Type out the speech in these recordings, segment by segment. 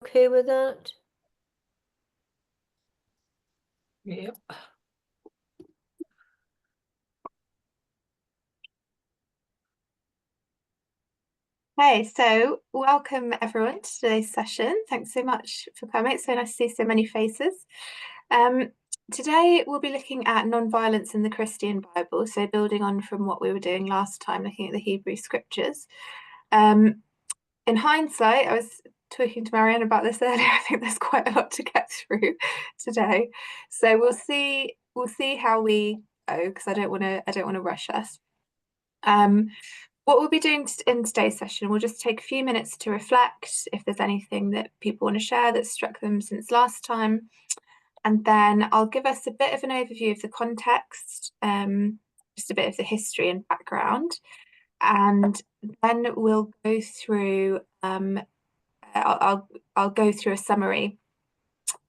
Okay with that? Yep. Hey, so welcome everyone to today's session. Thanks so much for coming. It's so nice to see so many faces. Today we'll be looking at non-violence in the Christian Bible, so building on from what we were doing last time, looking at the Hebrew scriptures. In hindsight, I was talking to Marianne about this earlier. I think there's quite a lot to get through today, so we'll see how we go, because I don't want to rush us. What we'll be doing in today's session, we'll just take a few minutes to reflect if there's anything that people want to share that struck them since last time. And then I'll give us a bit of an overview of the context, just a bit of the history and background. And then we'll go through, I'll go through a summary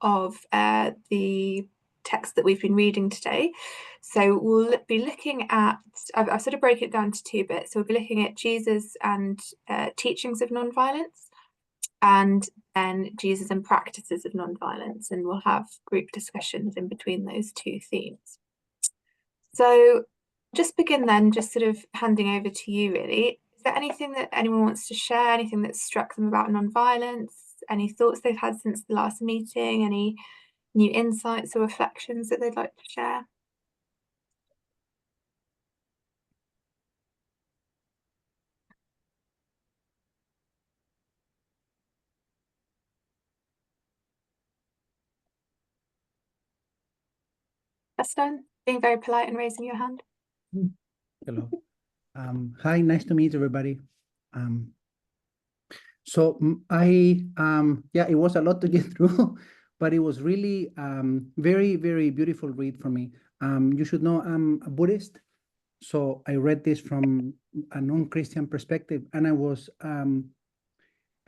of the text that we've been reading today. So we'll be looking at, I've sort of broken it down to two bits. So we'll be looking at Jesus and teachings of non-violence, and then Jesus and practices of non-violence, and we'll have group discussions in between those two themes. So just begin then, just sort of handing over to you really. Is there anything that anyone wants to share, anything that struck them about non-violence, any thoughts they've had since the last meeting, any new insights or reflections that they'd like to share? Estelle, being very polite and raising your hand. Hello. Hi, nice to meet everybody. Yeah, it was a lot to get through, but it was really very, very beautiful read for me. You should know I'm a Buddhist, so I read this from a non-Christian perspective, and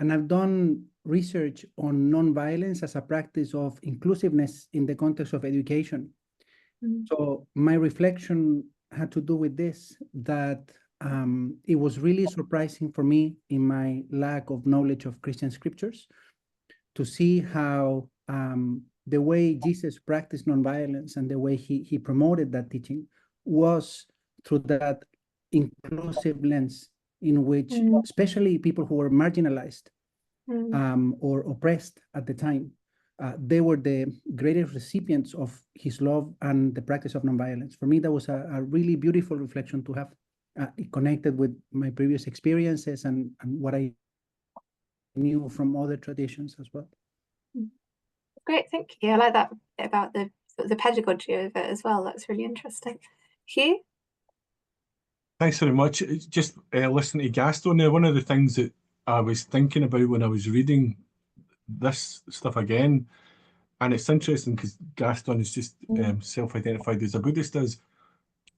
I've done research on non-violence as a practice of inclusiveness in the context of education. So my reflection had to do with this, that it was really surprising for me in my lack of knowledge of Christian scriptures to see how the way Jesus practiced nonviolence and the way he promoted that teaching was through that inclusive lens in which especially people who were marginalized or oppressed at the time, they were the greatest recipients of his love and the practice of nonviolence. For me, that was a really beautiful reflection to have. It connected with my previous experiences and what I knew from other traditions as well. Great, thank you. I like that bit about the pedagogy of it as well. That's really interesting. Hugh? Thanks very much. Just listening to Gaston there, one of the things that I was thinking about when I was reading this stuff again, and it's interesting because Gaston is just self-identified as a Buddhist,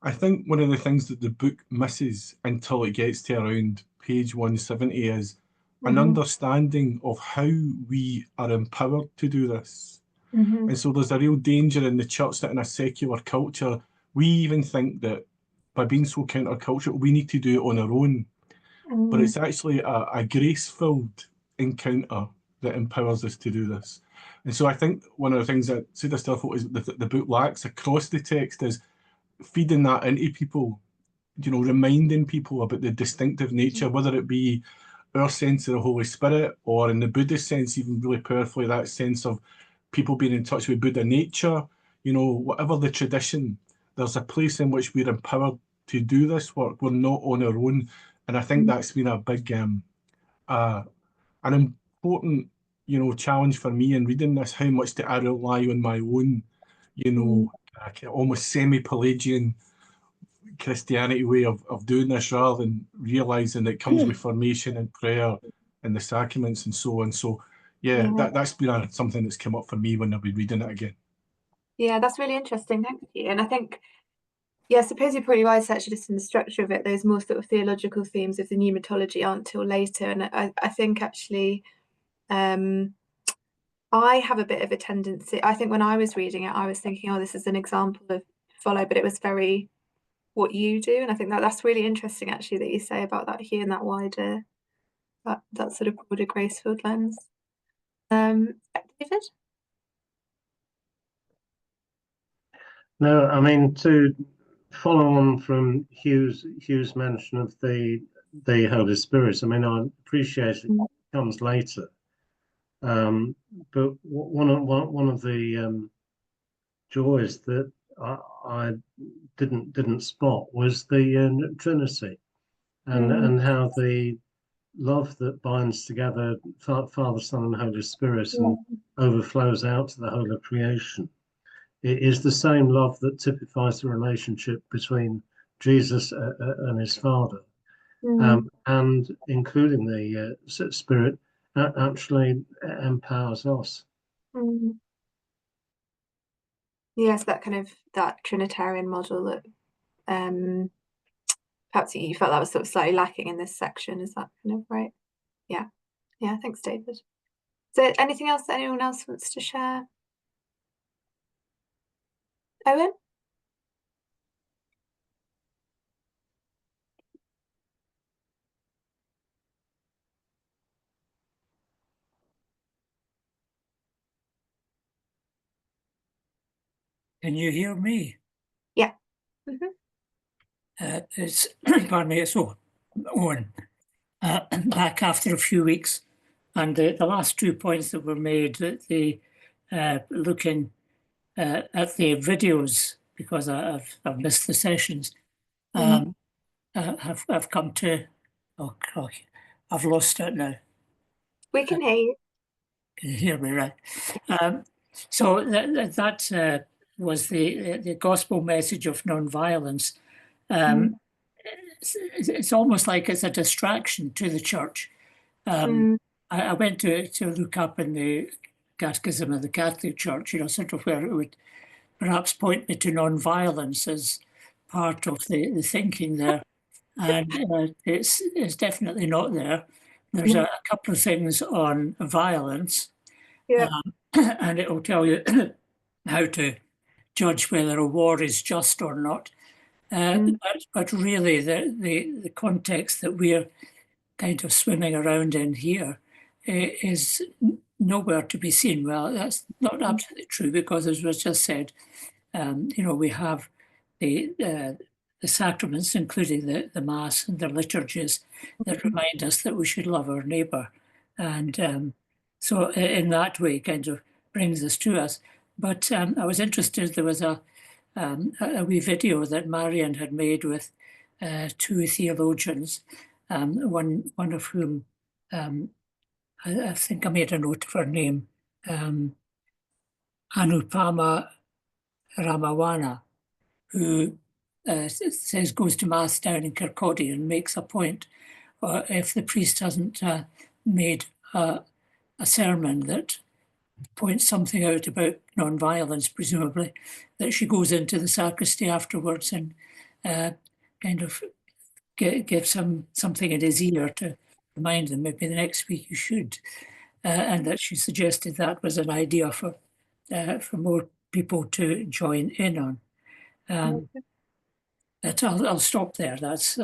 I think one of the things that the book misses until it gets to around page 170 is an understanding of how we are empowered to do this. And so there's a real danger in the church that in a secular culture, we even think that by being so countercultural, we need to do it on our own. But it's actually a grace-filled encounter that empowers us to do this. And so I think one of the things that Siddha Stilthought is the book lacks across the text is feeding that into people, reminding people about the distinctive nature, whether it be our sense of the Holy Spirit, or in the Buddhist sense, even really powerfully, that sense of people being in touch with Buddha nature, whatever the tradition, there's a place in which we're empowered to do this work. We're not on our own. And I think that's been a big, an important, challenge for me in reading this, how much do I rely on my own, almost semi-Pelagian Christianity way of doing this, rather than realizing it comes with formation and prayer and the sacraments and so on. So yeah, that's been something that's come up for me when I've been reading it again. Yeah, that's really interesting. Thank you. And I think, I suppose you're probably right, actually, just in the structure of it, those more sort of theological themes of the pneumatology aren't till later. And I think actually, I have a bit of a tendency, I think when I was reading it, I was thinking, oh, this is an example of follow, but it was very what you do. And I think that's really interesting, actually, that you say about that here and that wider, that sort of broader grace-filled lens. David? No, I mean, to follow on from Hugh's mention of the Holy Spirit, I mean, I appreciate it comes later, but one of the joys that I didn't spot was the Trinity, and how the love that binds together Father, Son, and Holy Spirit and overflows out to the whole of creation. It is the same love that typifies the relationship between Jesus and his Father, and including the Spirit actually empowers us. Yes, that Trinitarian model that perhaps you felt that was sort of slightly lacking in this section. Is that kind of right? Yeah. Thanks, David. So, anything else that anyone else wants to share? Owen? Can you hear me? Yeah. It's pardon me, it's Owen. Back after a few weeks, and the last 2 points that were made, that the looking at the videos, because I've missed the sessions, I've come to, oh crikey, I've lost it now. We can hear you. Can you hear me, right? So that was the gospel message of non-violence. It's almost like it's a distraction to the church. I went to look up in the Catechism of the Catholic Church, sort of where it would perhaps point me to non-violence as part of the thinking there. And it's definitely not there. There's a couple of things on violence, and it will tell you how to judge whether a war is just or not. But really, the context that we're kind of swimming around in here is nowhere to be seen. Well, that's not absolutely true, because, as was just said, we have the sacraments, including the Mass and the liturgies, that remind us that we should love our neighbour. And so in that way, kind of brings this to us. But I was interested, there was a wee video that Marion had made with 2 theologians, one of whom, I think I made a note of her name, Anupama Ramawana, who goes to Mass down in Kirkcaldy and makes a point, if the priest hasn't made a sermon that points something out about non-violence, presumably, that she goes into the sacristy afterwards and kind of gives him something in his ear to remind them, maybe the next week you should. And that she suggested that was an idea for more people to join in on. But I'll stop there. That's.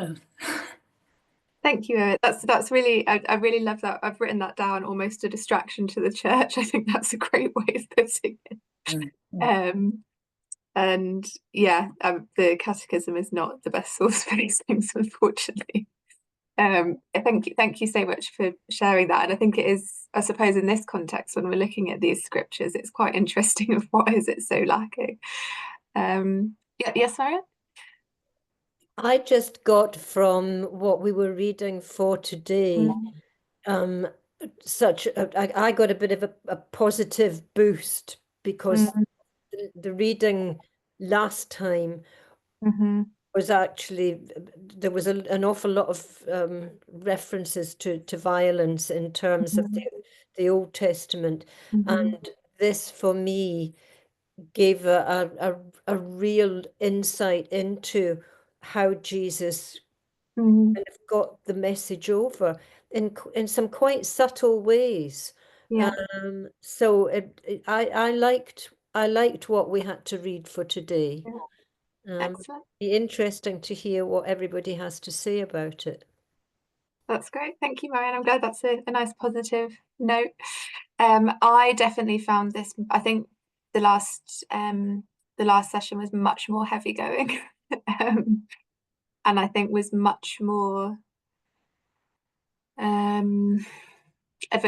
Thank you, Owen. That's really, I really love that. I've written that down, almost a distraction to the church. I think that's a great way of putting it. And the Catechism is not the best source for these things, unfortunately. Thank you so much for sharing that. And I think it is, I suppose, in this context, when we're looking at these scriptures, it's quite interesting of why is it so lacking. Yes, Marion? I just got from what we were reading for today, I got a bit of a positive boost, because the reading last time was actually, there was an awful lot of references to violence in terms of the Old Testament, and this for me gave a real insight into how Jesus kind of got the message over in some quite subtle ways. So I liked what we had to read for today. Excellent. Be interesting to hear what everybody has to say about it. That's great. Thank you, Marion. I'm glad that's a nice positive note. I definitely found this, I think the last session was much more heavy going. And I think was much more of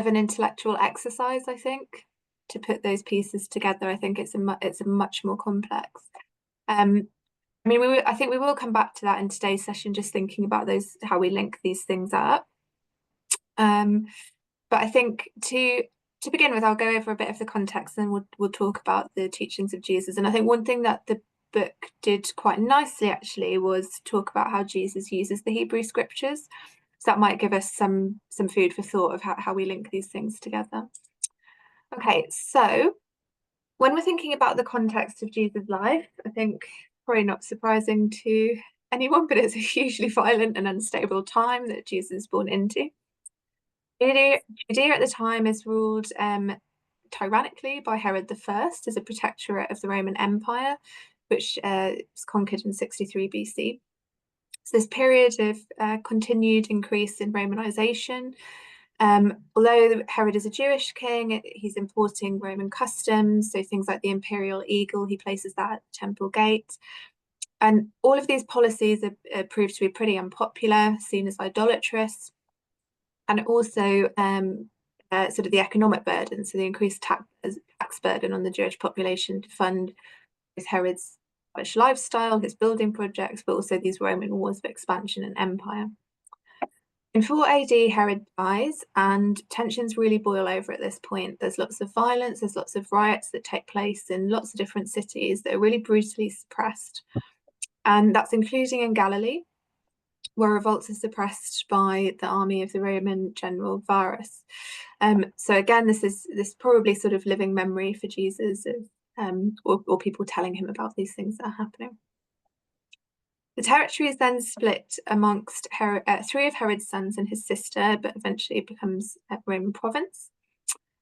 an intellectual exercise, I think, to put those pieces together. I think it's a much more complex. I mean, I think we will come back to that in today's session, just thinking about how we link these things up. But I think to begin with, I'll go over a bit of the context, and we'll talk about the teachings of Jesus. And I think one thing that the book did quite nicely, actually, was talk about how Jesus uses the Hebrew scriptures. So that might give us some food for thought of how we link these things together. Okay, so when we're thinking about the context of Jesus' life, I think probably not surprising to anyone, but it's a hugely violent and unstable time that Jesus is born into. Judea at the time is ruled tyrannically by Herod I as a protectorate of the Roman Empire, which was conquered in 63 BC. So this period of continued increase in Romanization. Although Herod is a Jewish king, he's importing Roman customs, so things like the imperial eagle, he places that at the temple gate. And all of these policies are proved to be pretty unpopular, seen as idolatrous. And also sort of the economic burden, so the increased tax burden on the Jewish population to fund Herod's lifestyle, his building projects, but also these Roman wars of expansion and empire. In 4 AD, Herod dies, and tensions really boil over at this point. There's lots of violence, there's lots of riots that take place in lots of different cities that are really brutally suppressed. And that's including in Galilee, where revolts are suppressed by the army of the Roman general Varus. So again, this probably sort of living memory for Jesus or people telling him about these things that are happening. The territory is then split amongst 3 of Herod's sons and his sister, but eventually it becomes a Roman province.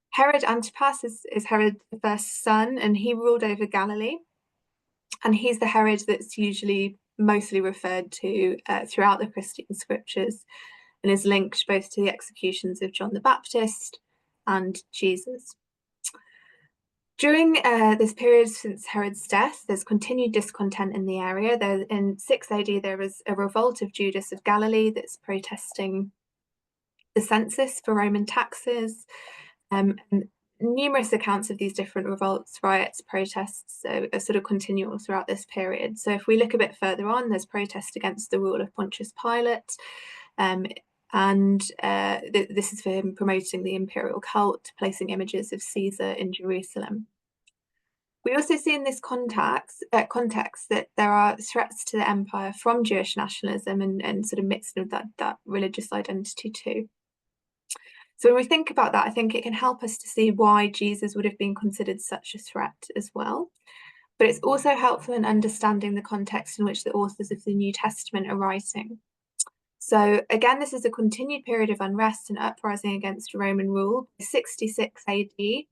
Herod Antipas is Herod's first son, and he ruled over Galilee. And he's the Herod that's usually mostly referred to throughout the Christian scriptures, and is linked both to the executions of John the Baptist and Jesus. During this period since Herod's death, there's continued discontent in the area. In 6 AD, there was a revolt of Judas of Galilee that's protesting the census for Roman taxes. And numerous accounts of these different revolts, riots, protests are sort of continual throughout this period. So if we look a bit further on, there's protest against the rule of Pontius Pilate. This is for him promoting the imperial cult, placing images of Caesar in Jerusalem. We also see in this context that there are threats to the empire from Jewish nationalism and sort of mixed with that religious identity too. So when we think about that, I think it can help us to see why Jesus would have been considered such a threat as well. But it's also helpful in understanding the context in which the authors of the New Testament are writing. So again, this is a continued period of unrest and uprising against Roman rule. 66 AD,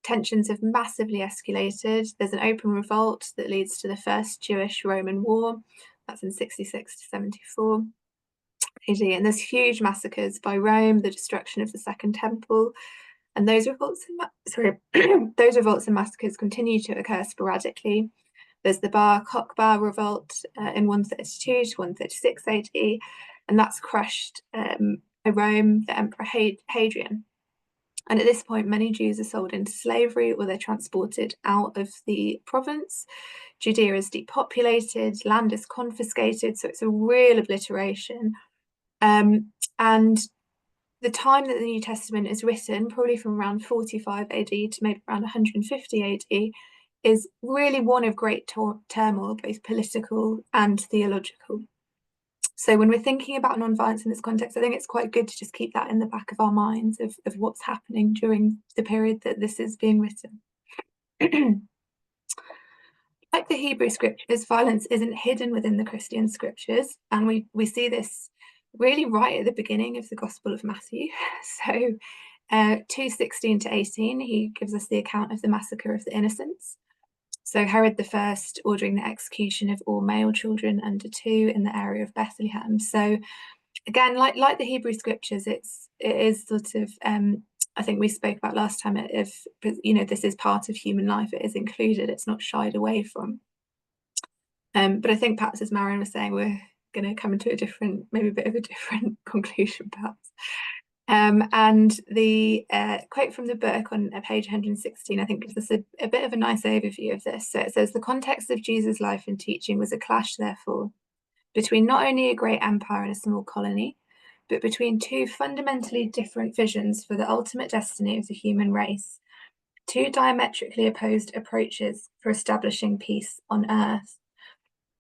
tensions have massively escalated. There's an open revolt that leads to the first Jewish-Roman war. That's in 66 to 74 AD. And there's huge massacres by Rome, the destruction of the Second Temple. And those revolts and massacres continue to occur sporadically. There's the Bar Kokhba revolt in 132 to 136 AD, and that's crushed Rome, the Emperor Hadrian. And at this point, many Jews are sold into slavery or they're transported out of the province. Judea is depopulated, land is confiscated, so it's a real obliteration. And the time that the New Testament is written, probably from around 45 AD to maybe around 150 AD, is really one of great turmoil, both political and theological. So when we're thinking about non-violence in this context, I think it's quite good to just keep that in the back of our minds of what's happening during the period that this is being written. Like the Hebrew scriptures, violence isn't hidden within the Christian scriptures, and we see this really right at the beginning of the Gospel of Matthew. So 2:16 to 18, he gives us the account of the massacre of the innocents. So Herod I ordering the execution of all male children under 2 in the area of Bethlehem. So again, like the Hebrew scriptures, it is sort of I think we spoke about last time, if this is part of human life, it is included, it's not shied away from. But I think perhaps, as Marion was saying, we're going to come into maybe a bit of a different conclusion perhaps. And the quote from the book on page 116, I think, gives us a bit of a nice overview of this. So it says, the context of Jesus' life and teaching was a clash, therefore, between not only a great empire and a small colony, but between two fundamentally different visions for the ultimate destiny of the human race, two diametrically opposed approaches for establishing peace on earth.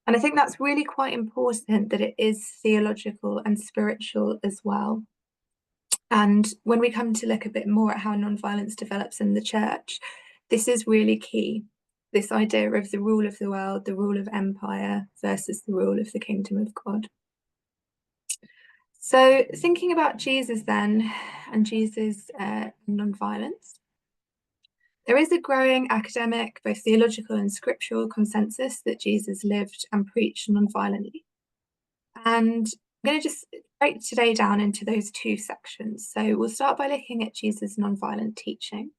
And I think that's really quite important, that it is theological and spiritual as well. And when we come to look a bit more at how non-violence develops in the church, this is really key. This idea of the rule of the world, the rule of empire versus the rule of the kingdom of God. So thinking about Jesus then, and Jesus' non-violence, there is a growing academic, both theological and scriptural consensus that Jesus lived and preached non-violently. And I'm going to just break today down into those two sections. So we'll start by looking at Jesus' non-violent teaching.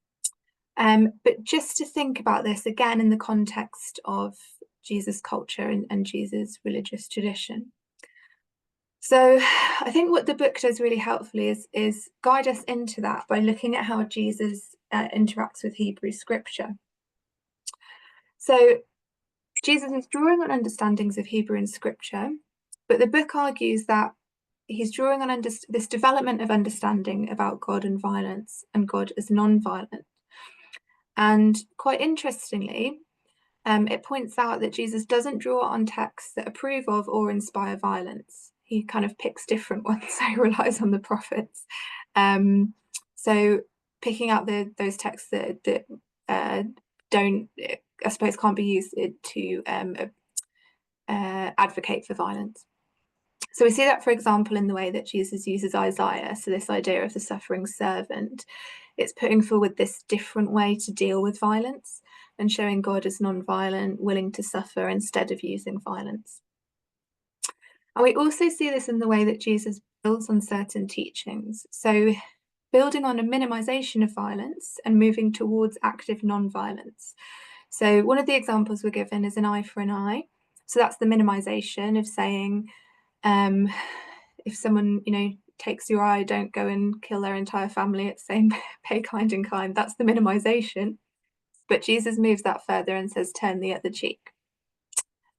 But just to think about this again in the context of Jesus' culture and Jesus' religious tradition. So I think what the book does really helpfully is guide us into that by looking at how Jesus interacts with Hebrew scripture. So Jesus is drawing on understandings of Hebrew in scripture, but the book argues that he's drawing on this development of understanding about God and violence and God as non-violent. And quite interestingly, it points out that Jesus doesn't draw on texts that approve of or inspire violence. He kind of picks different ones, so he relies on the prophets. So picking out those texts that don't, I suppose, can't be used to advocate for violence. So we see that, for example, in the way that Jesus uses Isaiah. So this idea of the suffering servant, it's putting forward this different way to deal with violence and showing God as non-violent, willing to suffer instead of using violence. And we also see this in the way that Jesus builds on certain teachings. So building on a minimization of violence and moving towards active non-violence. So one of the examples we're given is an eye for an eye. So that's the minimization of saying, if someone, takes your eye, don't go and kill their entire family. It's saying pay kind in kind. That's the minimization. But Jesus moves that further and says, turn the other cheek.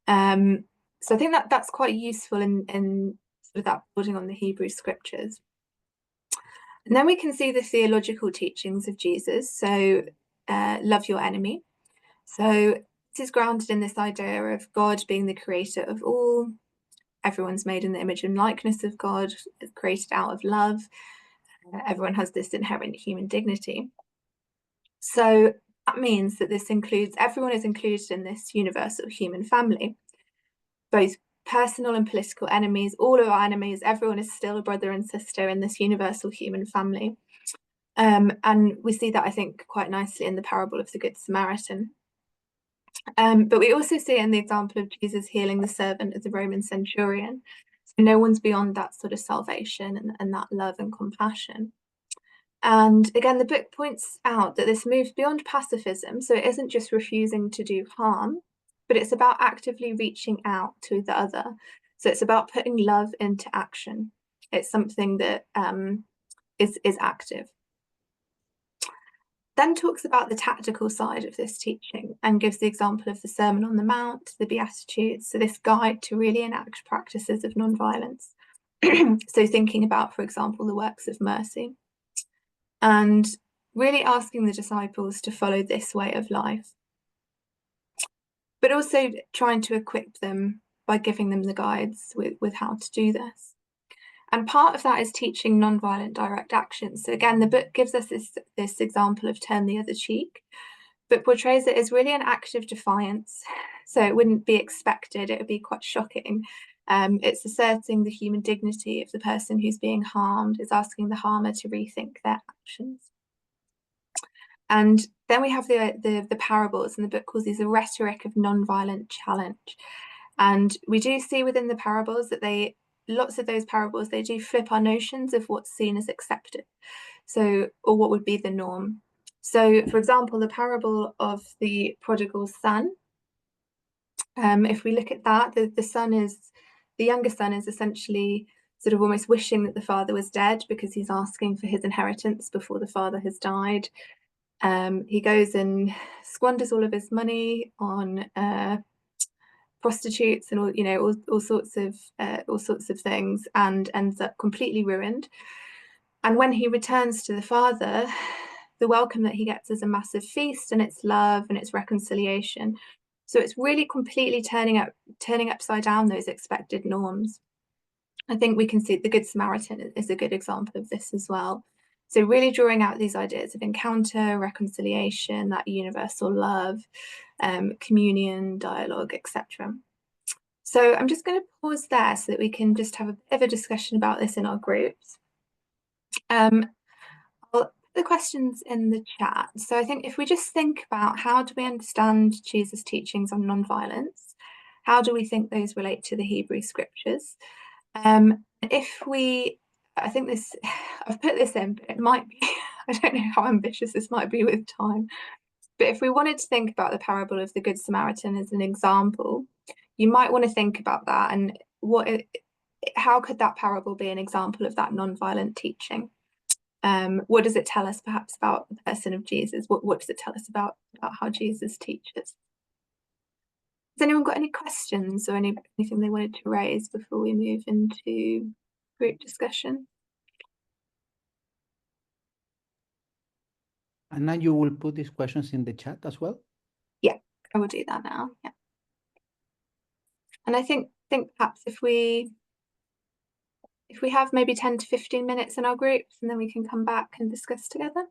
So I think that's quite useful in sort of that building on the Hebrew scriptures. And then we can see the theological teachings of Jesus. So love your enemy. So this is grounded in this idea of God being the creator of all. Everyone's made in the image and likeness of God, created out of love. Everyone has this inherent human dignity. So that means that this includes, everyone is included in this universal human family, both personal and political enemies, all of our enemies, everyone is still a brother and sister in this universal human family. And we see that, I think, quite nicely in the parable of the Good Samaritan. But we also see it in the example of Jesus healing the servant of the Roman centurion. So no one's beyond that sort of salvation and that love and compassion. And again, the book points out that this moves beyond pacifism. So it isn't just refusing to do harm, but it's about actively reaching out to the other. So it's about putting love into action. It's something that is active. Then talks about the tactical side of this teaching and gives the example of the Sermon on the Mount, the Beatitudes, so this guide to really enact practices of non-violence. So thinking about, for example, the works of mercy and really asking the disciples to follow this way of life, but also trying to equip them by giving them the guides with how to do this. And part of that is teaching non-violent direct action. So again, the book gives us this example of turn the other cheek, but portrays it as really an act of defiance. So it wouldn't be expected, it would be quite shocking. It's asserting the human dignity of the person who's being harmed, it's asking the harmer to rethink their actions. And then we have the parables, and the book calls these a rhetoric of non-violent challenge. And we do see within the parables that they lots of those parables, they do flip our notions of what's seen as accepted. So, or what would be the norm. So, for example, the parable of the prodigal son, if we look at that, the younger son is essentially sort of almost wishing that the father was dead because he's asking for his inheritance before the father has died. He goes and squanders all of his money on prostitutes and all sorts of things, and ends up completely ruined. And when he returns to the father, the welcome that he gets is a massive feast, and it's love and it's reconciliation. So it's really completely turning upside down those expected norms. I think we can see the Good Samaritan is a good example of this as well. So really drawing out these ideas of encounter, reconciliation, that universal love, communion, dialogue, etc. So I'm just going to pause there so that we can just have a bit of a discussion about this in our groups. I'll put the questions in the chat. So I think if we just think about how do we understand Jesus' teachings on non-violence, how do we think those relate to the Hebrew scriptures? I think this, I've put this in, but it might be, I don't know how ambitious this might be with time, but if we wanted to think about the parable of the Good Samaritan as an example, you might want to think about that and how could that parable be an example of that non-violent teaching? What does it tell us perhaps about the person of Jesus? What does it tell us about how Jesus teaches? Has anyone got any questions or anything they wanted to raise before we move into group discussion? And now you will put these questions in the chat as well? Yeah, I will do that now. Yeah. And I think perhaps if we have maybe 10 to 15 minutes in our groups, and then we can come back and discuss together.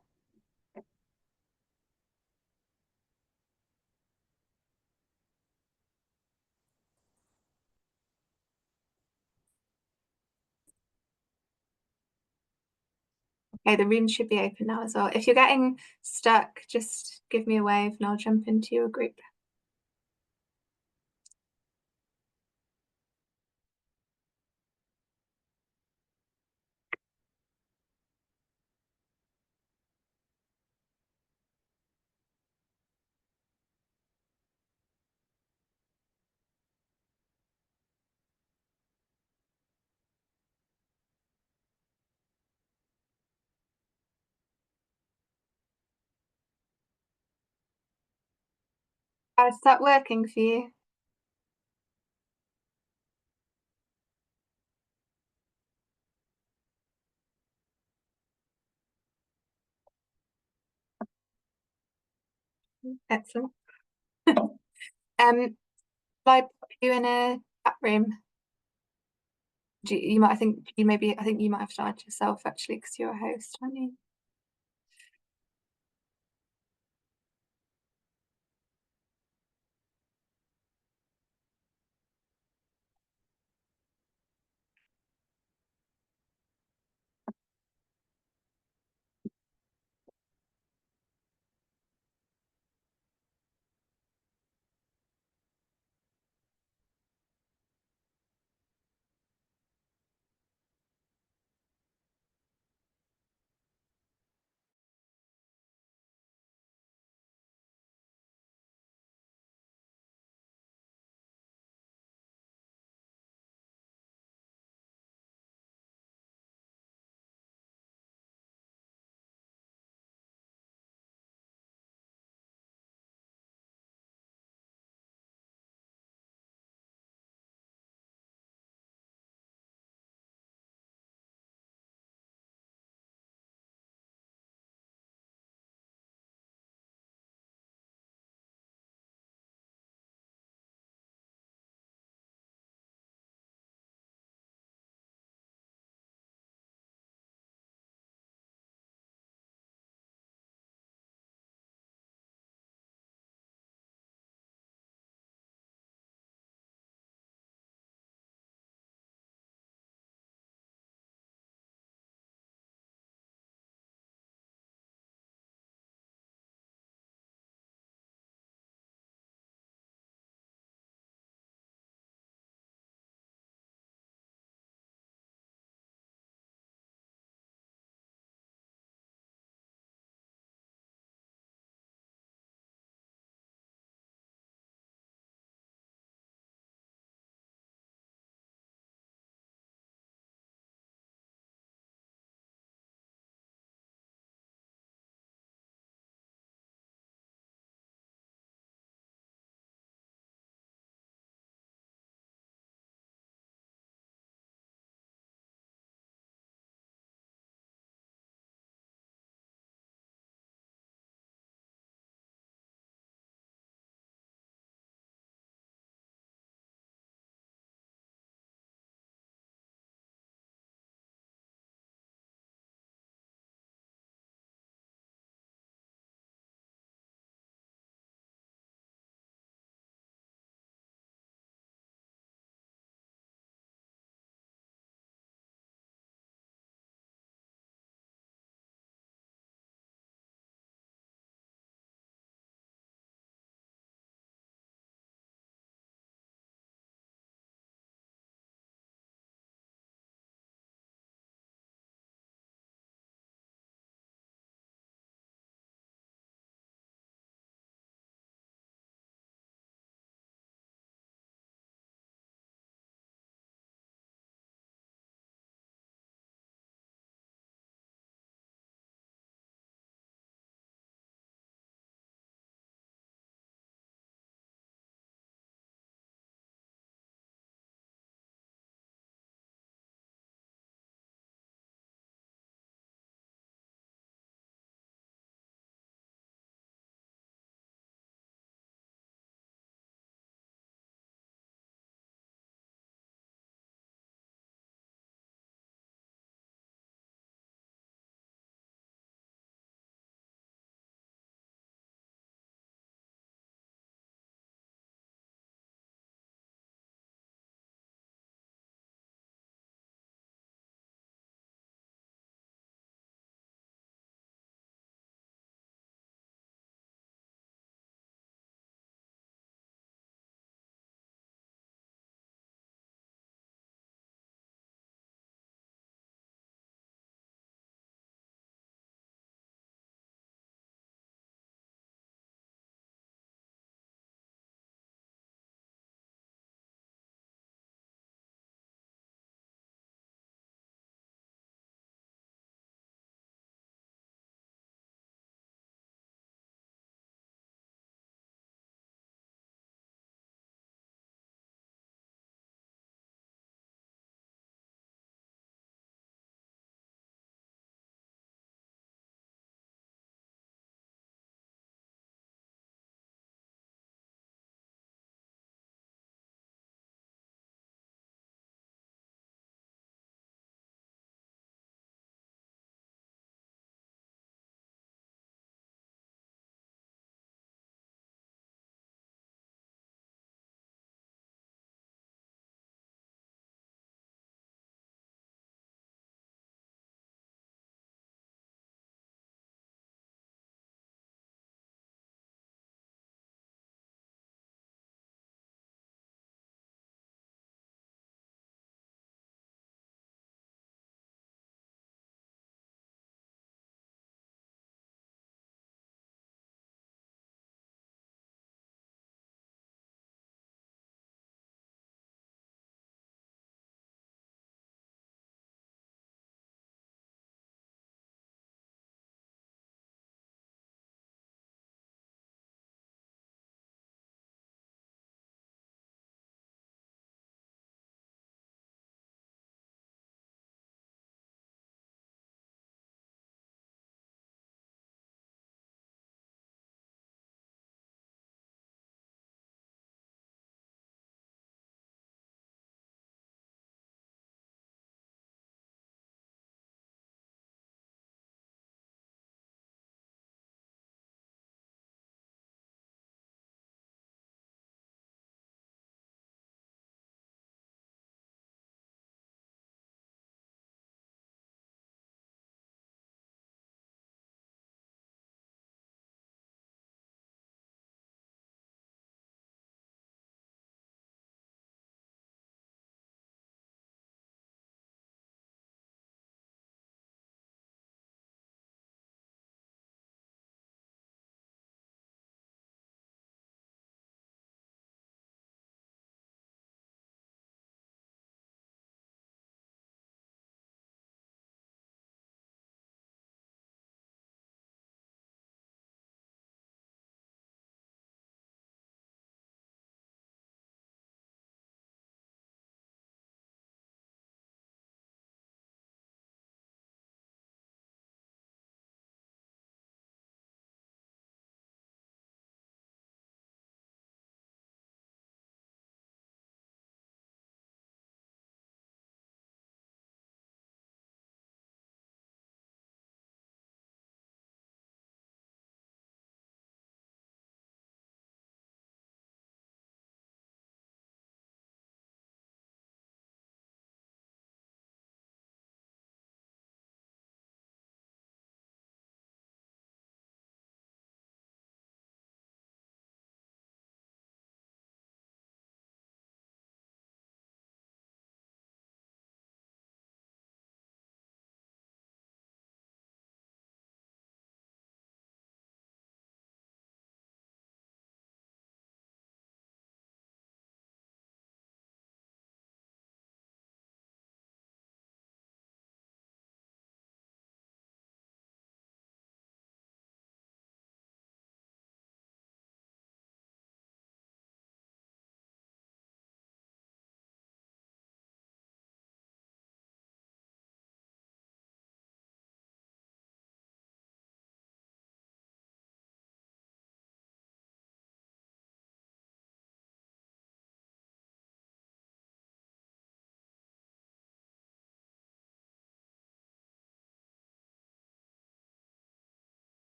Okay, the room should be open now as well. If you're getting stuck, just give me a wave and I'll jump into your group. How's that working for you? Excellent. Shall I pop you in a chat room? I think you might have to add yourself actually because you're a host, aren't you?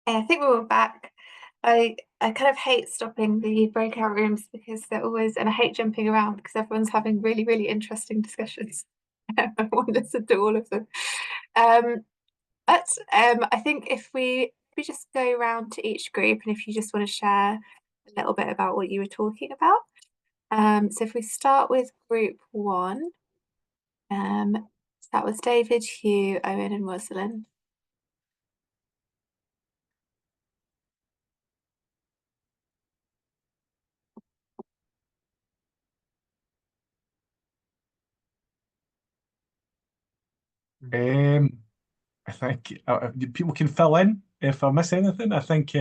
I think we were back. I kind of hate stopping the breakout rooms because they're always, and I hate jumping around because everyone's having really, really interesting discussions. I want to listen to all of them. But I think if we just go around to each group, and if you just want to share a little bit about what you were talking about. So if we start with group 1, that was David, Hugh, Owen, and Rosalind. I think people can fill in if I miss anything. I think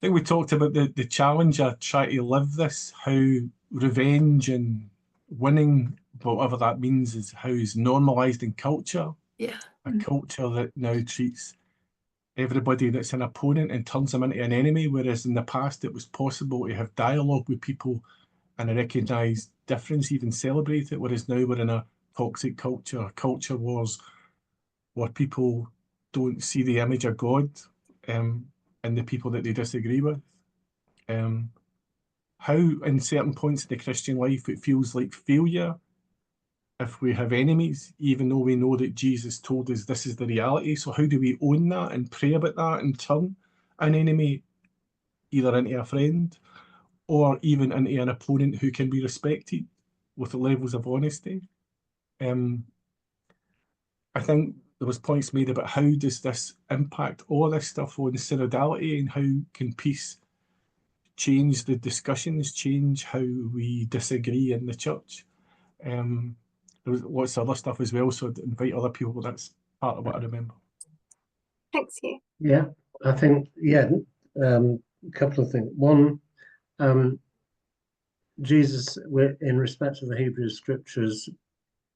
we talked about the challenge of trying to live this, how revenge and winning, whatever that means, is how it's normalized in culture. Yeah. A culture that now treats everybody that's an opponent and turns them into an enemy, whereas in the past it was possible to have dialogue with people and recognise difference, even celebrate it, whereas now we're in a toxic culture wars, where people don't see the image of God in the people that they disagree with. How in certain points in the Christian life it feels like failure if we have enemies, even though we know that Jesus told us this is the reality. So how do we own that and pray about that and turn an enemy either into a friend or even into an opponent who can be respected with the levels of honesty? I think there was points made about how does this impact all this stuff on synodality, and how can peace change the discussions, change how we disagree in the church. There was lots of other stuff as well, so I'd invite other people, but that's part of what I remember. Thanks, Hugh. Yeah, I think, a couple of things. One, Jesus, in respect to the Hebrew scriptures,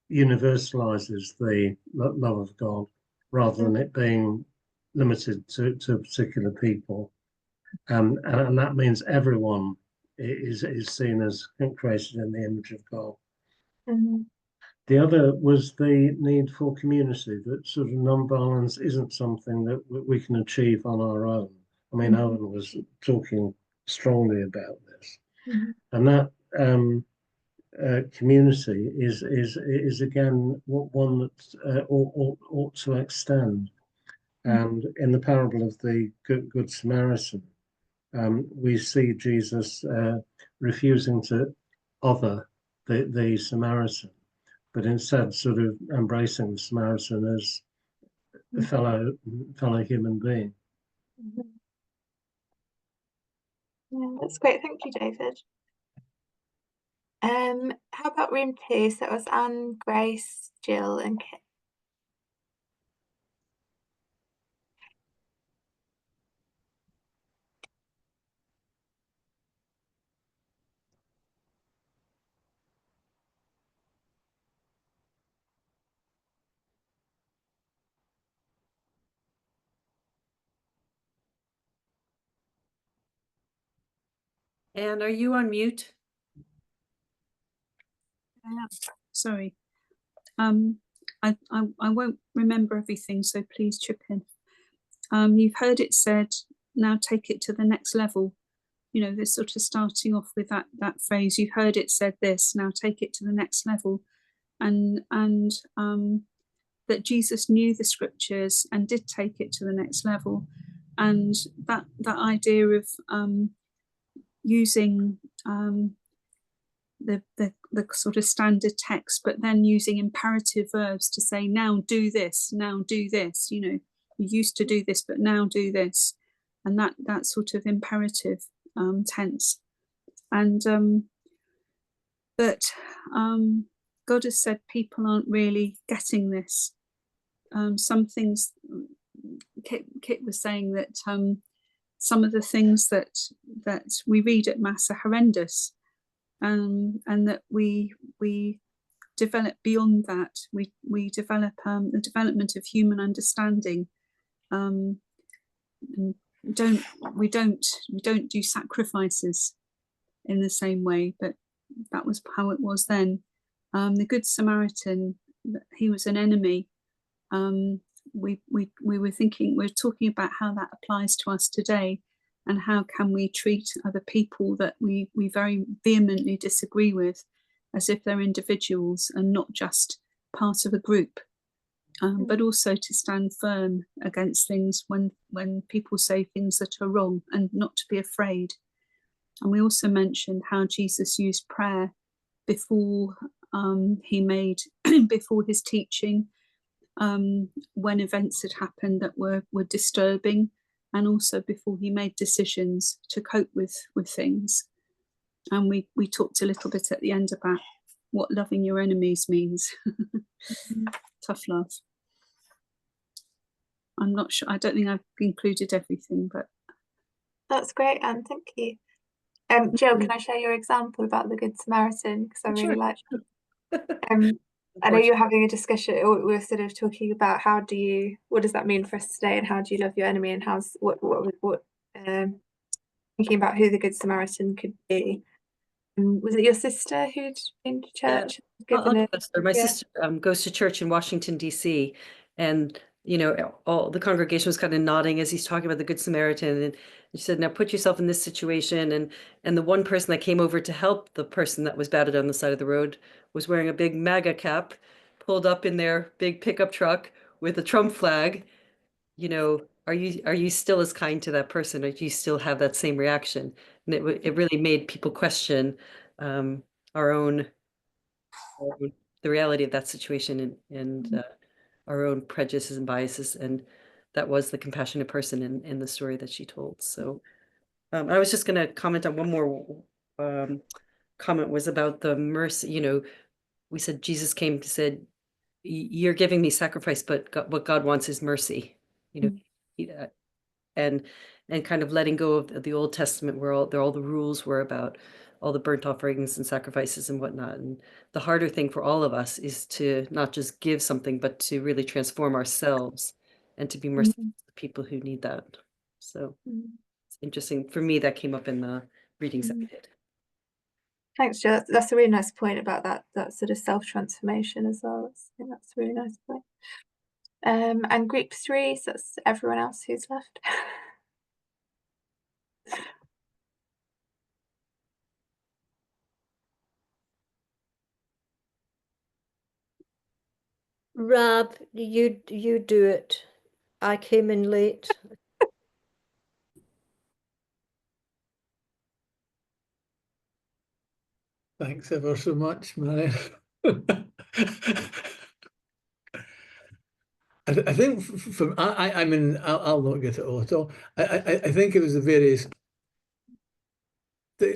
universalizes the love of God rather than it being limited to particular people. And that means everyone is seen as created in the image of God. Mm-hmm. The other was the need for community, that sort of non-violence isn't something that we can achieve on our own. I mean, Owen was talking strongly about this. And that community is again one that ought to extend. And in the parable of the Good Samaritan, we see Jesus refusing to other the Samaritan, but instead sort of embracing the Samaritan as a fellow human being. Yeah, that's great. Thank you, David. How about room 2? So it was Anne, Grace, Jill, and Kit. Anne, are you on mute? Sorry. I won't remember everything, so please chip in. You've heard it said, now take it to the next level. You know, this sort of starting off with that phrase. You've heard it said this, now take it to the next level. And that Jesus knew the scriptures and did take it to the next level. And that idea of using the sort of standard text, but then using imperative verbs to say, now do this, now do this, you know, you used to do this, but now do this. And that sort of imperative tense. And but God has said people aren't really getting this. Some things, Kit was saying that some of the things that we read at Mass are horrendous. And that we develop beyond that. We develop the development of human understanding. And we don't do sacrifices in the same way, but that was how it was then. The Good Samaritan, he was an enemy, we were thinking, we're talking about how that applies to us today, and how can we treat other people that we very vehemently disagree with as if they're individuals and not just part of a group. But also to stand firm against things when people say things that are wrong, and not to be afraid. And we also mentioned how Jesus used prayer before he made before his teaching, when events had happened that were disturbing, and also before he made decisions to cope with things. And we talked a little bit at the end about what loving your enemies means. Tough love. I'm not sure, I don't think I've included everything, but That's great, Anne, thank you. Jill, can I share your example about the Good Samaritan? Because I really Sure. like it. I know you're having a discussion, or we're sort of talking about what does that mean for us today, and how do you love your enemy, and thinking about who the Good Samaritan could be. Was it your sister who'd been to church? I'll give that story. My sister goes to church in Washington, D.C., and all the congregation was kind of nodding as he's talking about the Good Samaritan, and she said, "Now put yourself in this situation." And the one person that came over to help the person that was battered on the side of the road was wearing a big MAGA cap, pulled up in their big pickup truck with a Trump flag. Are you still as kind to that person, or do you still have that same reaction? And it really made people question the reality of that situation, and our own prejudices and biases. And that was the compassionate person in the story that she told. So I was just going to comment on one more comment, was about the mercy. We said Jesus came to said, "You're giving me sacrifice, but what God wants is mercy." And kind of letting go of the Old Testament, where all the rules were about all the burnt offerings and sacrifices and whatnot. And the harder thing for all of us is to not just give something, but to really transform ourselves and to be merciful to people who need that. So it's interesting. For me, that came up in the readings that we did. Thanks, Jill. That's a really nice point about that sort of self-transformation as well. I think that's a really nice point. And group 3, so that's everyone else who's left. Rab, you do it. I came in late. Thanks ever so much, Marion. I think I mean, I'll not get it all at all. I think it was the various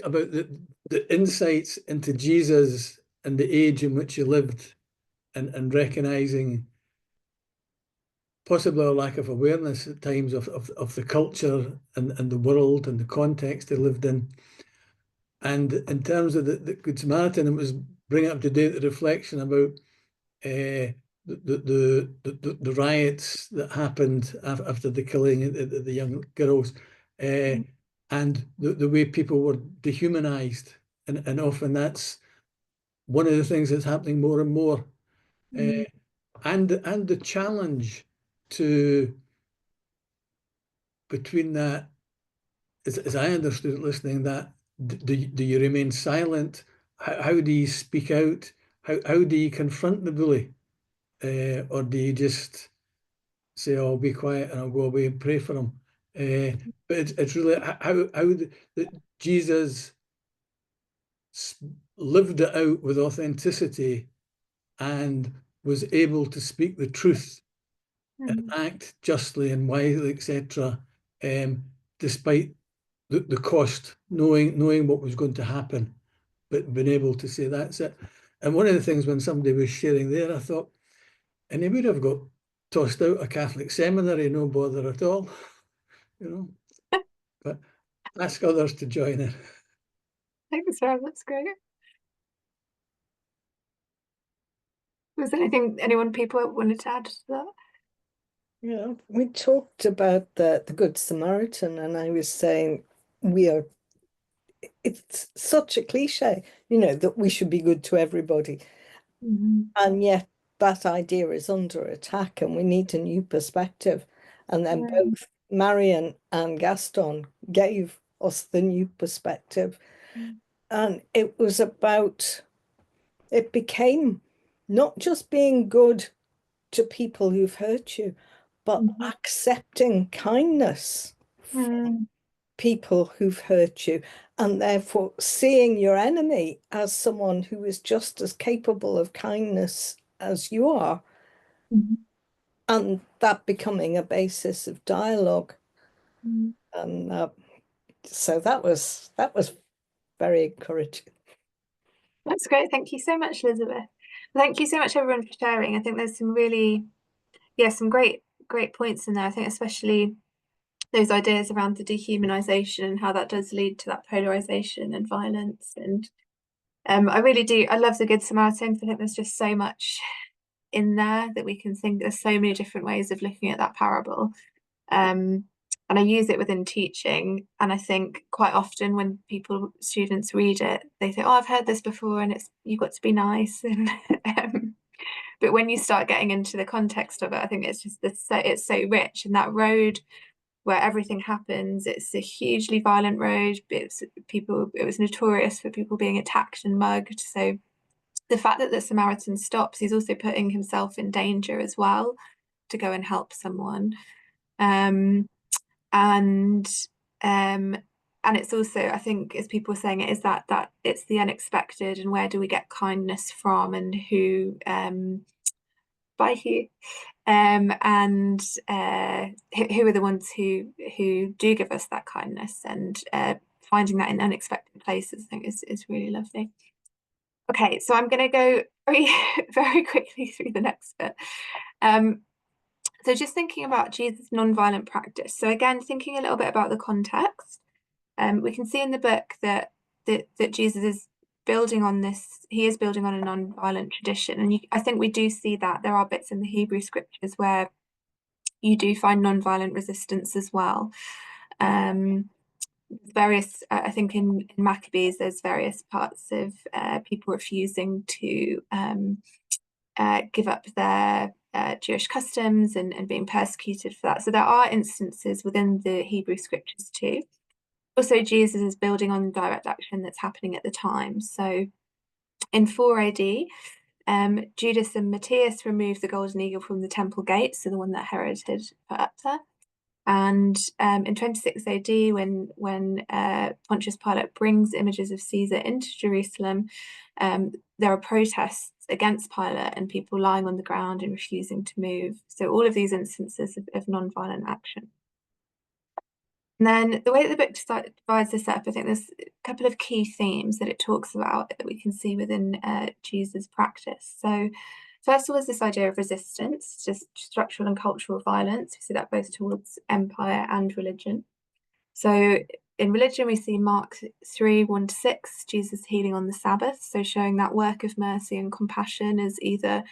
about the insights into Jesus and the age in which he lived, and recognizing possibly a lack of awareness at times of the culture and the world and the context they lived in. And in terms of the Good Samaritan, it was bringing up to date the reflection about the riots that happened after the killing of the young girls, and the way people were dehumanized, and often that's one of the things that's happening more and more, and the challenge to between that, as I understood it listening, that do you remain silent? How do you speak out? How do you confront the bully? Or do you just say, "Oh, I'll be quiet and I'll go away and pray for him"? But it's really how Jesus lived it out with authenticity and was able to speak the truth and act justly and wisely, etc., despite the cost, knowing what was going to happen, but being able to say that's it. And one of the things when somebody was sharing there, I thought, and he would have got tossed out of Catholic seminary, no bother at all, but ask others to join in. Thanks, Rob, that's great. Was there anyone people wanted to add to that? Yeah, we talked about the Good Samaritan, and I was saying it's such a cliche, that we should be good to everybody. And yet that idea is under attack and we need a new perspective. And then both Marion and Gaston gave us the new perspective. And it was about, it became not just being good to people who've hurt you, but accepting kindness from people who've hurt you, and therefore seeing your enemy as someone who is just as capable of kindness as you are, and that becoming a basis of dialogue. And so that was very encouraging. That's great. Thank you so much, Elizabeth. Thank you so much, everyone, for sharing. I think there's some really, some great points in there. I think especially those ideas around the dehumanization and how that does lead to that polarization and violence. And I really do. I love the Good Samaritan. I think there's just so much in there that we can think. There's so many different ways of looking at that parable. And I use it within teaching. And I think quite often when students read it, they think, oh, I've heard this before, and you've got to be nice. And but when you start getting into the context of it, I think it's just it's so rich. And that road where everything happens, it's a hugely violent road. It was notorious for people being attacked and mugged. So the fact that the Samaritan stops, he's also putting himself in danger as well to go and help someone. And it's also, I think, as people were saying, it is that it's the unexpected, and where do we get kindness from, and who by who, and who are the ones who do give us that kindness, and finding that in unexpected places, I think is really lovely. Okay, so I'm going to go very, very quickly through the next bit. So just thinking about Jesus' non-violent practice. So again, thinking a little bit about the context, we can see in the book that Jesus is building on this. He is building on a non-violent tradition, and I think we do see that there are bits in the Hebrew scriptures where you do find non-violent resistance as well. Various, I think in Maccabees, there's various parts of people refusing to give up their Jewish customs and being persecuted for that. So there are instances within the Hebrew scriptures too. Also, Jesus is building on direct action that's happening at the time. So in 4 AD, Judas and Matthias removed the golden eagle from the temple gate, so the one that Herod had put up there. And in 26 AD, when Pontius Pilate brings images of Caesar into Jerusalem, there are protests against Pilate and people lying on the ground and refusing to move. So all of these instances of non-violent action. And then the way that the book divides this up, I think there's a couple of key themes that it talks about that we can see within Jesus' practice. So first of all is this idea of resistance, just structural and cultural violence. We see that both towards empire and religion. So in religion, we see Mark 3:1-6, Jesus healing on the Sabbath. So showing that work of mercy and compassion as either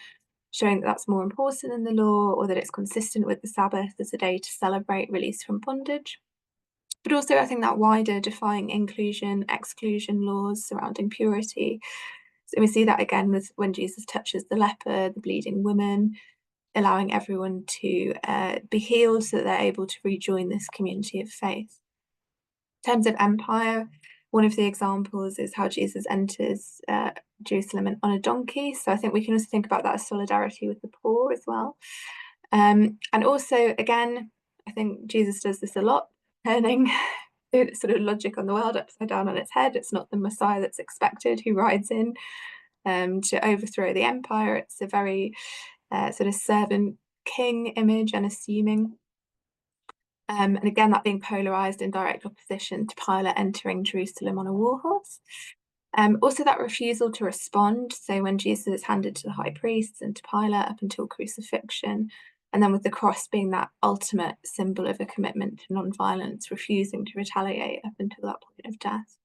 showing that that's more important than the law, or that it's consistent with the Sabbath as a day to celebrate release from bondage. But also, I think that wider defying inclusion, exclusion laws surrounding purity. So we see that again with when Jesus touches the leper, the bleeding woman, allowing everyone to be healed so that they're able to rejoin this community of faith. In terms of empire, one of the examples is how Jesus enters Jerusalem on a donkey. So I think we can also think about that as solidarity with the poor as well. And also, again, I think Jesus does this a lot, turning sort of logic on the world upside down on its head. It's not the Messiah that's expected who rides in to overthrow the empire. It's a very sort of servant king image, unassuming. And again, that being polarized in direct opposition to Pilate entering Jerusalem on a war horse. Also that refusal to respond. So when Jesus is handed to the high priests and to Pilate up until crucifixion, and then with the cross being that ultimate symbol of a commitment to non-violence, refusing to retaliate up until that point of death.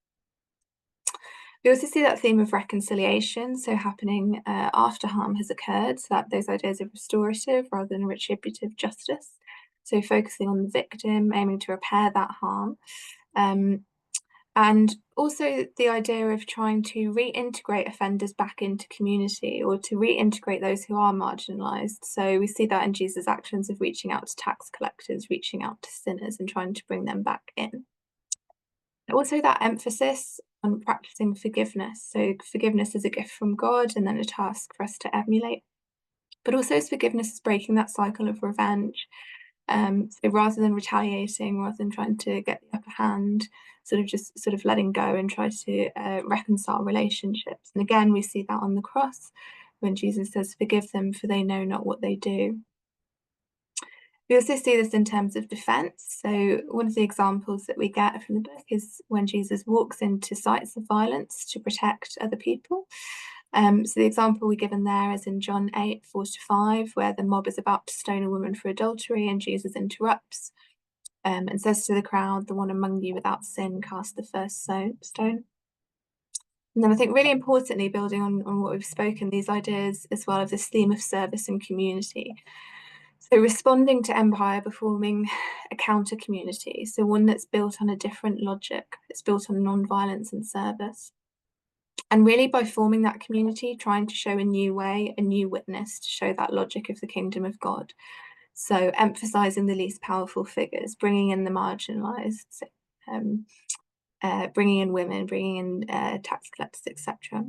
We also see that theme of reconciliation, so happening after harm has occurred, so that those ideas of restorative rather than retributive justice. So focusing on the victim, aiming to repair that harm. And also the idea of trying to reintegrate offenders back into community, or to reintegrate those who are marginalised. So we see that in Jesus' actions of reaching out to tax collectors, reaching out to sinners and trying to bring them back in. Also that emphasis on practicing forgiveness. So forgiveness is a gift from God and then a task for us to emulate. But also forgiveness is breaking that cycle of revenge. So rather than retaliating, rather than trying to get the upper hand, sort of letting go and try to reconcile relationships. And again, we see that on the cross when Jesus says, "Forgive them, for they know not what they do." We also see this in terms of defense. So one of the examples that we get from the book is when Jesus walks into sites of violence to protect other people. So the example we given there is in John 8:4-5, where the mob is about to stone a woman for adultery and Jesus interrupts and says to the crowd, "The one among you without sin cast the first stone." And then I think really importantly, building on what we've spoken, these ideas as well of this theme of service and community. So responding to empire by forming a counter community, so one that's built on a different logic, it's built on non-violence and service. And really by forming that community, trying to show a new way, a new witness to show that logic of the kingdom of God. So emphasizing the least powerful figures, bringing in the marginalized, bringing in women, bringing in tax collectors, etc.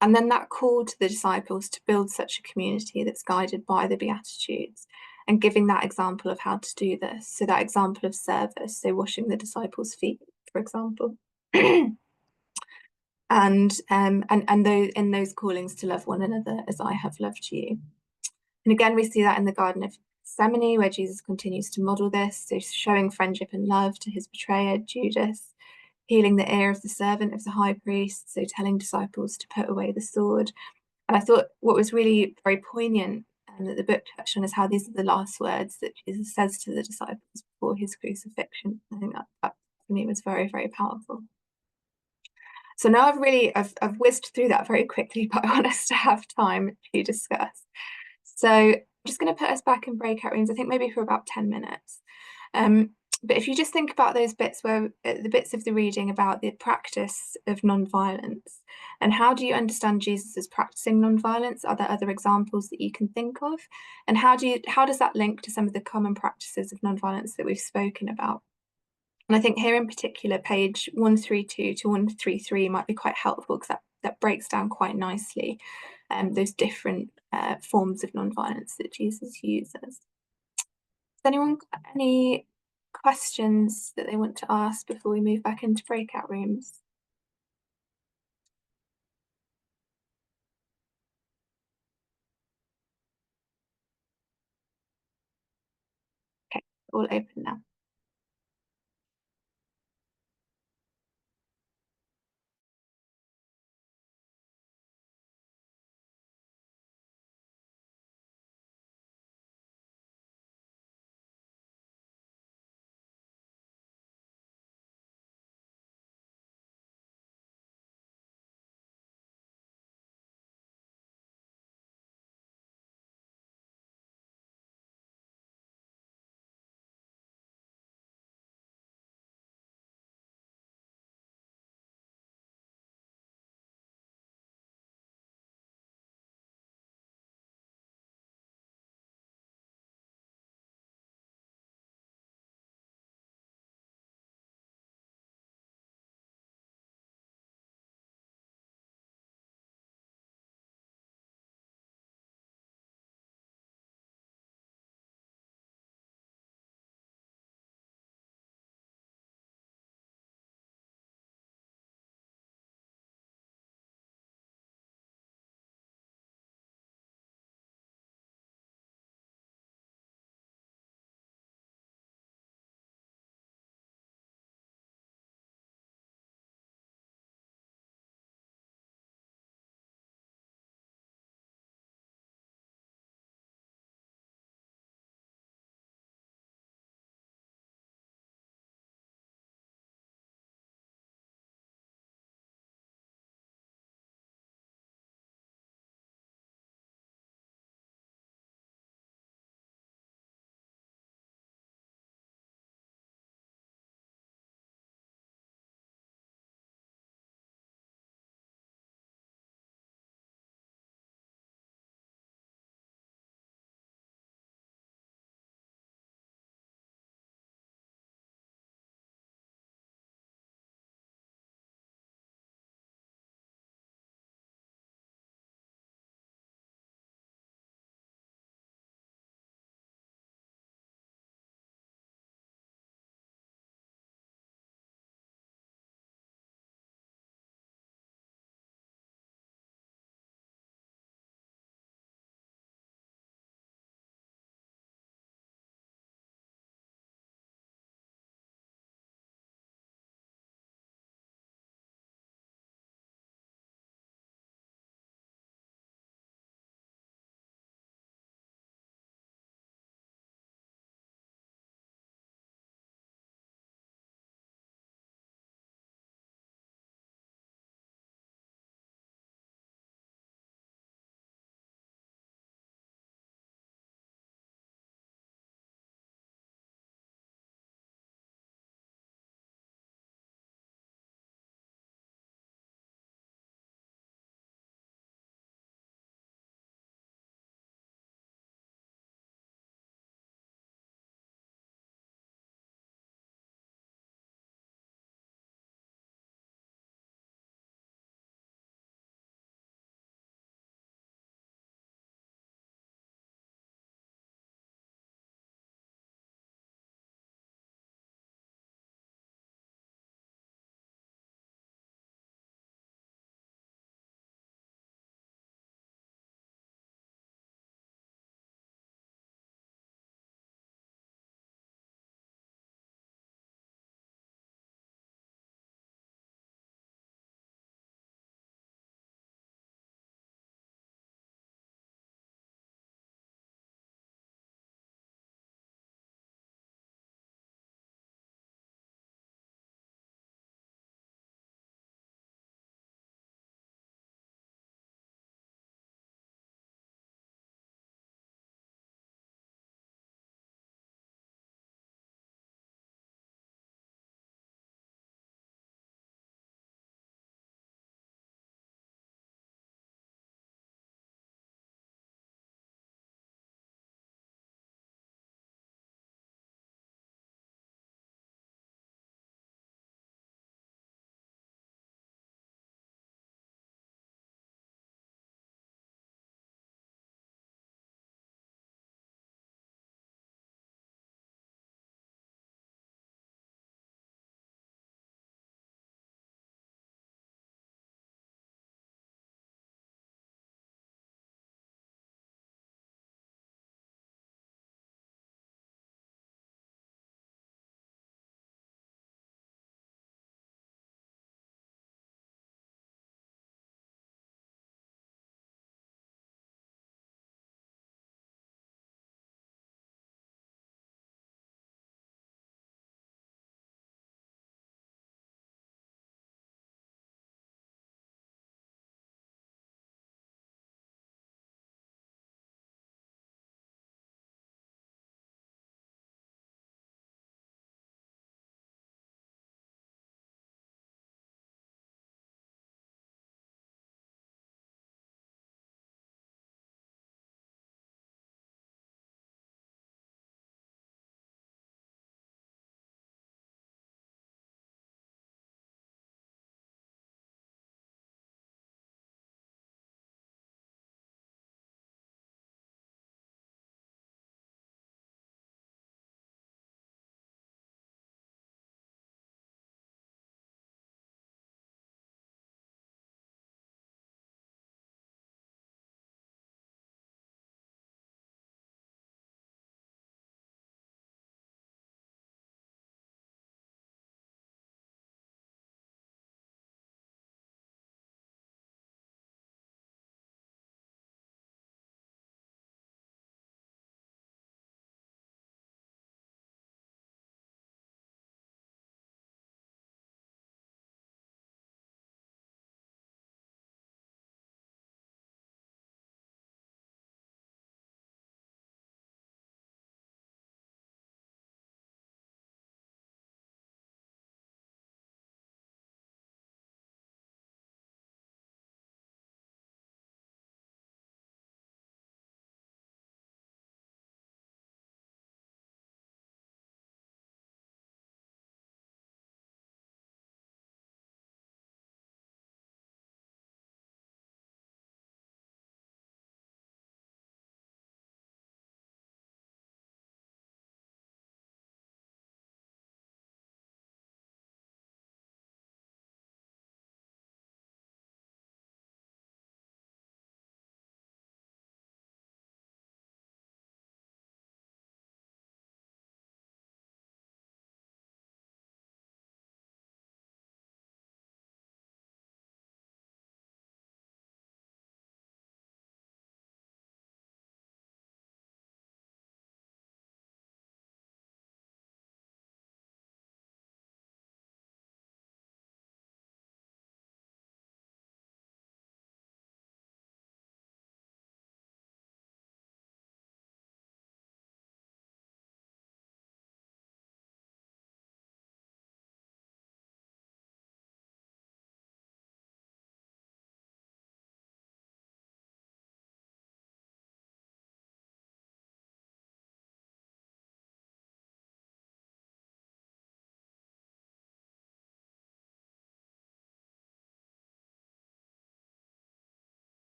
And then that call to the disciples to build such a community that's guided by the Beatitudes and giving that example of how to do this. So that example of service, so washing the disciples' feet, for example. and in those callings to love one another as I have loved you. And again, we see that in the Garden of Gethsemane, where Jesus continues to model this, so showing friendship and love to his betrayer, Judas, healing the ear of the servant of the high priest, so telling disciples to put away the sword. And I thought what was really very poignant and that the book touched on is how these are the last words that Jesus says to the disciples before his crucifixion. I think that for me was very, very powerful. So now I've whizzed through that very quickly, but I want us to have time to discuss. So I'm just going to put us back in breakout rooms, I think maybe for about 10 minutes. But if you just think about those bits where the bits of the reading about the practice of non-violence, and how do you understand Jesus as practicing non-violence? Are there other examples that you can think of? And how does that link to some of the common practices of non-violence that we've spoken about? And I think here in particular, page 132 to 133 might be quite helpful because that breaks down quite nicely those different forms of non-violence that Jesus uses. Has anyone got any questions that they want to ask before we move back into breakout rooms? Okay, all open now.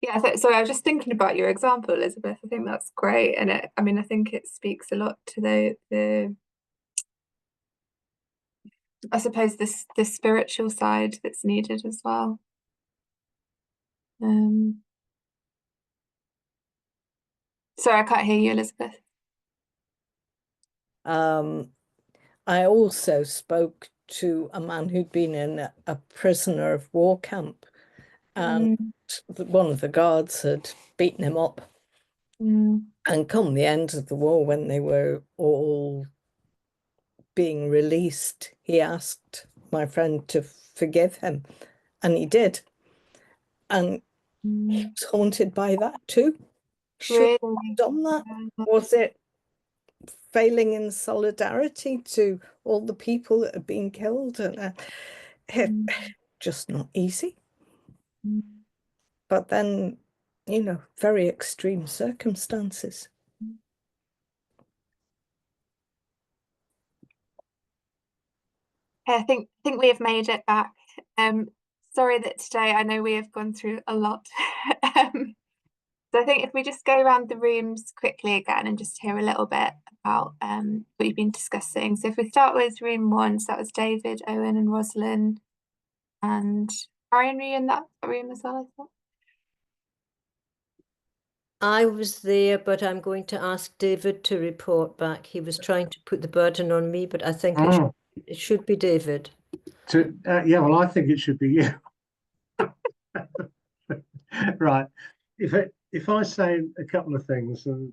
Yeah, so I was just thinking about your example, Elizabeth. I think that's great, and I think it speaks a lot to the I suppose the spiritual side that's needed as well. Sorry, I can't hear you, Elizabeth. I also spoke to a man who'd been in a prisoner of war camp, and one of the guards had beaten him up. And come the end of the war, when they were all being released, he asked my friend to forgive him, and he did. And he was haunted by that too. Should Really? have done that? Was it failing in solidarity to all the people that had been killed? And just not easy. But then, very extreme circumstances. I think we have made it back. Sorry that today I know we have gone through a lot. So I think if we just go around the rooms quickly again and just hear a little bit about what you've been discussing. So if we start with room 1, so that was David, Owen and Rosalind. And Marion, were you in that room as well, I thought? I was there, but I'm going to ask David to report back. He was trying to put the burden on me, but I think it should be David. Yeah, well, I think it should be you. Right. If I say a couple of things, and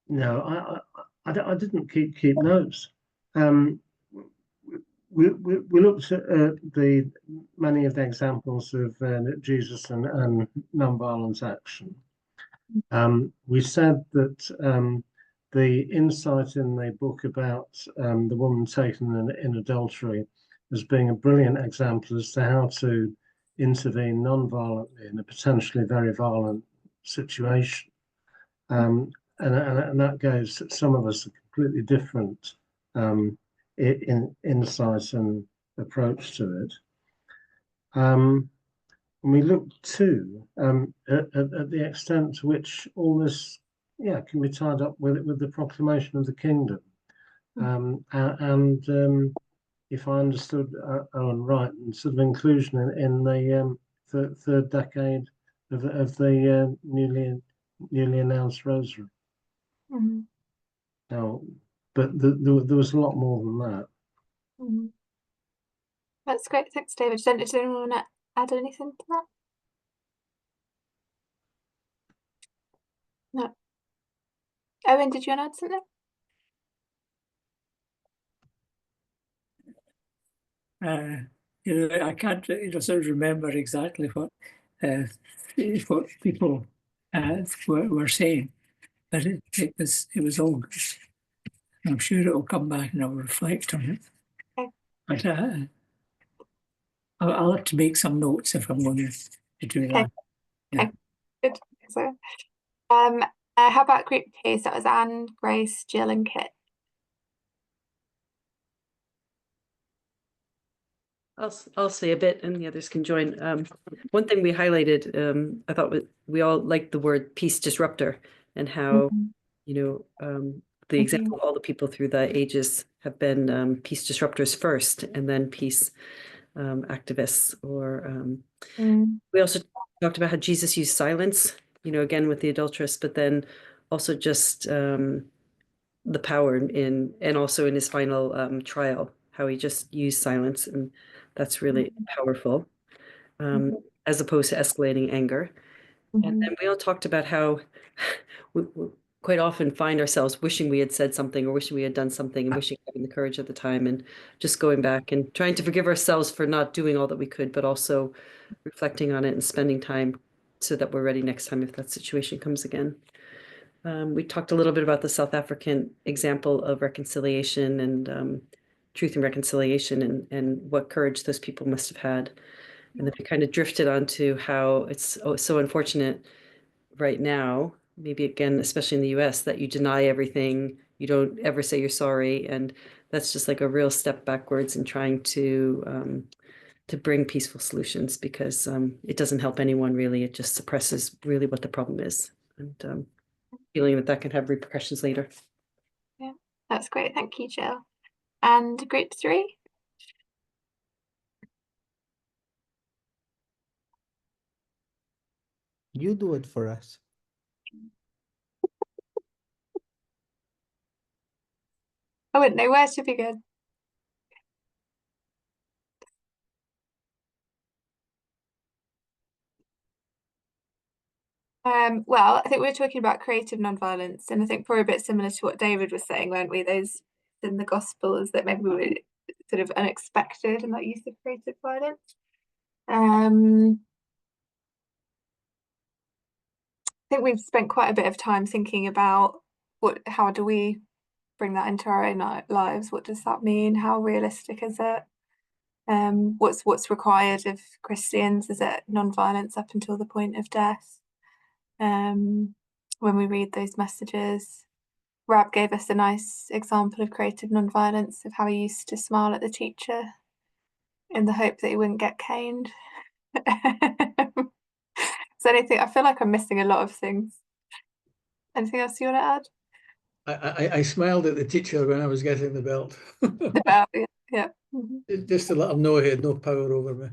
no, I didn't keep notes. We looked at the many of the examples of Jesus and non-violent action. We said that the insight in the book about the woman taken in adultery as being a brilliant example as to how to intervene non-violently in a potentially very violent situation. And that goes, some of us are completely different in insight and approach to it. And we looked too at the extent to which all this can be tied up with the proclamation of the kingdom. If I understood Owen right, and sort of inclusion in the third decade of the newly announced rosary. Now, but there was a lot more than that. That's great. Thanks, David. Does anyone want to add anything to that? No. Owen, did you want to add something? I can't sort of remember exactly what people were saying, but it was all good. I'm sure it will come back and I'll reflect on it. Okay. But I'll have to make some notes if I'm going to do that. Okay. Good. So, how about group 2? So that was Anne, Grace, Jill, and Kit. I'll say a bit, and the others can join. One thing we highlighted, I thought we all liked the word peace disruptor, and how the example of all the people through the ages have been peace disruptors first, and then peace activists. Or we also talked about how Jesus used silence, again with the adulteress, but then also just the power and also in his final trial, how he just used silence, and that's really powerful, as opposed to escalating anger. And then we all talked about how we quite often find ourselves wishing we had said something or wishing we had done something and wishing having the courage at the time, and just going back and trying to forgive ourselves for not doing all that we could, but also reflecting on it and spending time so that we're ready next time if that situation comes again. We talked a little bit about the South African example of reconciliation and truth and reconciliation, and what courage those people must have had. And then we kind of drifted onto how it's so unfortunate right now, maybe again, especially in the US, that you deny everything, you don't ever say you're sorry. And that's just like a real step backwards in trying to bring peaceful solutions, because it doesn't help anyone really. It just suppresses really what the problem is, and feeling that can have repercussions later. Yeah, that's great. Thank you, Jill. And group 3? You do it for us. I wouldn't know where to begin. Well, I think we were talking about creative nonviolence, and I think probably a bit similar to what David was saying, weren't we? Those in the Gospels that maybe were sort of unexpected and that use of creative violence. I think we've spent quite a bit of time thinking about how do we bring that into our own lives? What does that mean? How realistic is it? What's required of Christians? Is it non-violence up until the point of death? When we read those messages, Rab gave us a nice example of creative non-violence, of how he used to smile at the teacher in the hope that he wouldn't get caned. So anything, I feel like I'm missing a lot of things. Anything else you want to add? I smiled at the teacher when I was getting the belt. The belt, yeah. Just to let him know he had no power over me.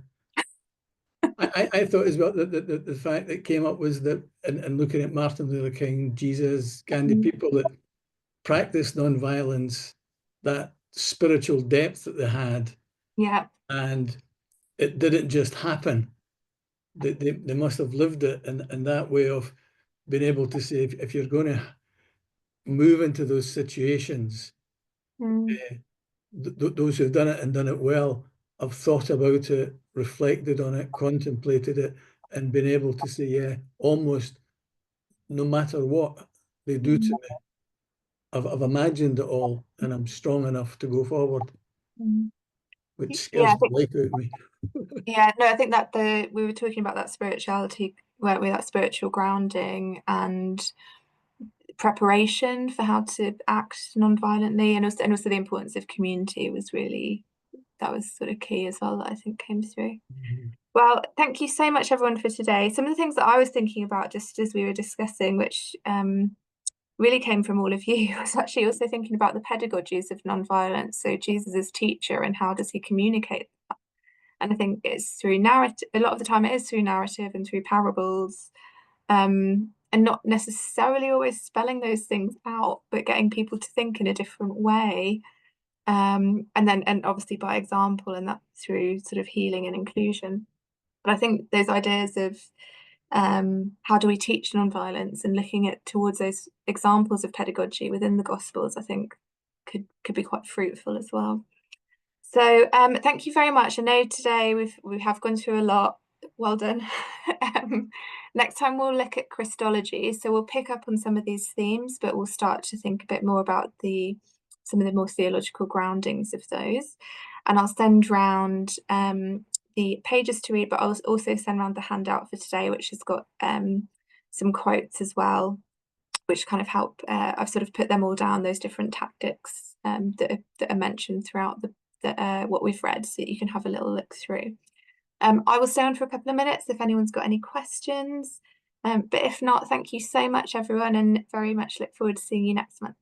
I thought as well that the fact that came up was that, and looking at Martin Luther King, Jesus, Gandhi, people that practiced non-violence, that spiritual depth that they had, Yeah, and it didn't just happen. They must have lived it, and that way of being able to say, if you're going to move into those situations, those who've done it and done it well have thought about it, reflected on it, contemplated it, and been able to say, yeah, almost no matter what they do to me, I've imagined it all, and I'm strong enough to go forward, which scares the life out of me. Yeah, no, I think that we were talking about that spirituality, weren't we? That spiritual grounding and preparation for how to act non-violently, and also the importance of community was really, that was sort of key as well, that I think came through. Well, thank you so much everyone for today. Some of the things that I was thinking about just as we were discussing, which really came from all of you, was actually also thinking about the pedagogies of non-violence. So Jesus as teacher, and how does he communicate that? And I think it's through narrative. A lot of the time it is through narrative and through parables, and not necessarily always spelling those things out, but getting people to think in a different way, and obviously by example, and that through sort of healing and inclusion. But I think those ideas of how do we teach non-violence, and looking at towards those examples of pedagogy within the Gospels, I think could be quite fruitful as well. So thank you very much. I know today we have gone through a lot. Well done. Next time we'll look at Christology, so we'll pick up on some of these themes, but we'll start to think a bit more about some of the more theological groundings of those. And I'll send round the pages to read, but I'll also send around the handout for today, which has got some quotes as well, which kind of help. I've sort of put them all down, those different tactics that are mentioned throughout what we've read, so that you can have a little look through. I will stay on for a couple of minutes if anyone's got any questions, but if not, thank you so much everyone, and very much look forward to seeing you next month.